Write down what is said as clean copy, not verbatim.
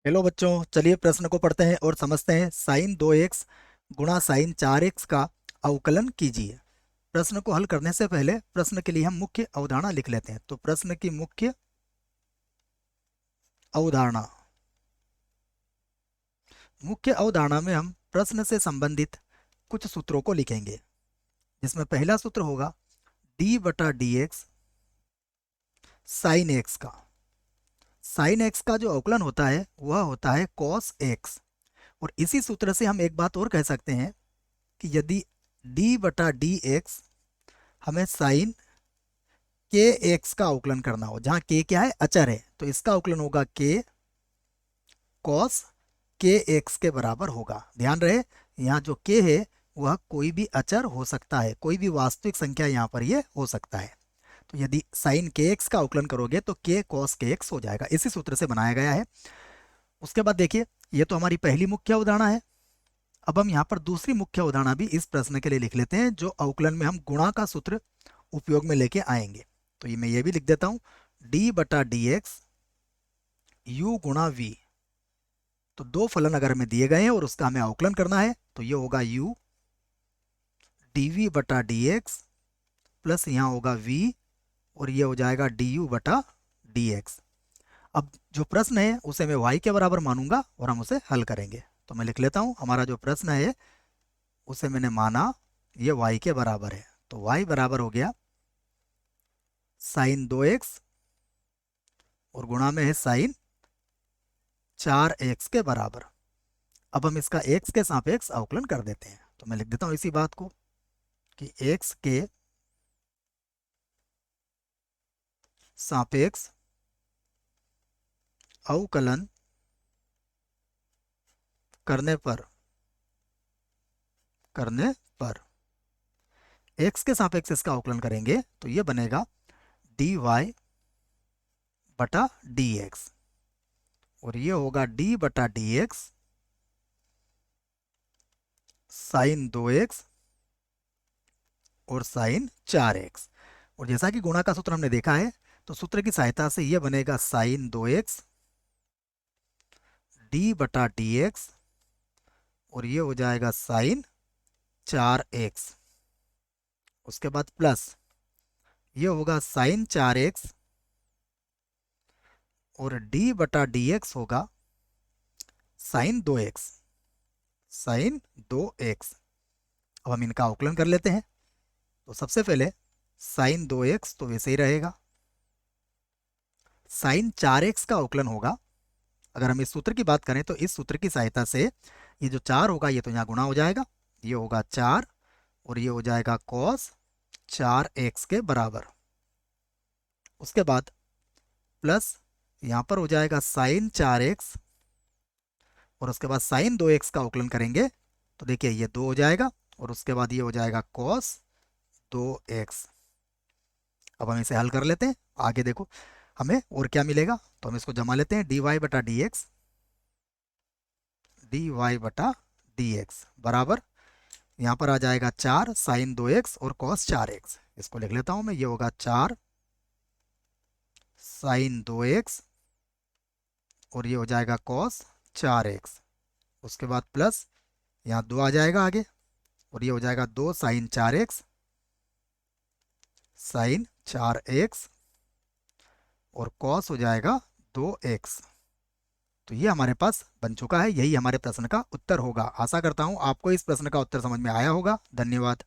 Hello बच्चों, चलिए प्रश्न को पढ़ते हैं और समझते हैं। साइन 2x गुणा साइन 4x का अवकलन कीजिए। प्रश्न को हल करने से पहले प्रश्न के लिए हम मुख्य अवधारणा लिख लेते हैं। तो प्रश्न की मुख्य अवधारणा, मुख्य अवधारणा में हम प्रश्न से संबंधित कुछ सूत्रों को लिखेंगे, जिसमें पहला सूत्र होगा d बटा डी एक्स साइन एक्स का। साइन एक्स का जो अवकलन होता है वह होता है कॉस एक्स। और इसी सूत्र से हम एक बात और कह सकते हैं कि यदि d बटा डी एक्स हमें साइन के एक्स का अवकलन करना हो, जहां के क्या है, अचर है, तो इसका अवकलन होगा के कॉस के एक्स के बराबर होगा। ध्यान रहे, यहाँ जो के है वह कोई भी अचर हो सकता है, कोई भी वास्तविक संख्या यहाँ पर ये हो सकता है। तो यदि साइन के एक्स का अवकलन करोगे तो के कॉस के एक्स हो जाएगा। इसी सूत्र से बनाया गया है। उसके बाद देखिए, ये तो हमारी पहली मुख्य अवधारणा है। अब हम यहाँ पर दूसरी मुख्य अवधारणा भी इस प्रश्न के लिए लिख लेते हैं, जो अवकलन में हम गुणा का सूत्र उपयोग में लेके आएंगे। तो ये मैं ये भी लिख देता हूं, d बटा डी एक्स यू गुणा वी। तो दो फलन अगर हमें दिए गए हैं और उसका हमें अवकलन करना है तो ये होगा u dv बटा डी एक्स प्लस यहाँ होगा v और ये हो जाएगा du बटा डी एक्स। अब जो प्रश्न है उसे मैं y के बराबर मानूंगा और हम उसे हल करेंगे। तो मैं लिख लेता हूं, हमारा जो प्रश्न है उसे मैंने माना ये y के बराबर है। तो y बराबर हो गया साइन 2x और गुणा में है साइन 4x के बराबर। अब हम इसका x के सापेक्ष अवकलन कर देते हैं। तो मैं लिख देता हूं इसी बात को कि x के सापेक्ष अवकलन करने पर x के सापेक्ष इसका अवकलन करेंगे तो ये बनेगा dy बटा dx और ये होगा d बटा dx साइन 2x और साइन 4x। और जैसा कि गुणा का सूत्र हमने देखा है, तो सूत्र की सहायता से ये बनेगा साइन 2x d बटा dx और ये हो जाएगा साइन 4x। उसके बाद प्लस ये होगा साइन 4x और d बटा dx होगा साइन 2x, साइन 2x। अब हम इनका अवकलन कर लेते हैं। तो सबसे पहले साइन 2x तो वैसे ही रहेगा, साइन 4x का अवकलन होगा। अगर हम इस सूत्र की बात करें तो इस सूत्र की सहायता से ये जो 4 होगा ये तो यहाँ गुणा हो जाएगा, ये होगा 4 और ये हो जाएगा कॉस 4x के बराबर। उसके बाद प्लस यहाँ पर हो जाएगा साइन 4x और उसके बाद साइन 2x का अवकलन करेंगे तो देखिए ये 2 हो जाएगा और उसके बाद ये हो जाएगा कॉस 2x। अब हम इसे हल कर लेते हैं। आगे देखो हमें और क्या मिलेगा, तो हम इसको जमा लेते हैं। dy बटा डी बटा डी बराबर यहाँ पर आ जाएगा 4 साइन 2x और कॉस 4x। इसको लिख लेता हूं मैं, ये होगा 4 साइन 2x और ये हो जाएगा कॉस 4x। उसके बाद प्लस यहाँ 2 आ जाएगा आगे और ये हो जाएगा 2 साइन 4x साइन 4x और कॉस हो जाएगा 2x। तो ये हमारे पास बन चुका है। यही हमारे प्रश्न का उत्तर होगा। आशा करता हूं आपको इस प्रश्न का उत्तर समझ में आया होगा। धन्यवाद।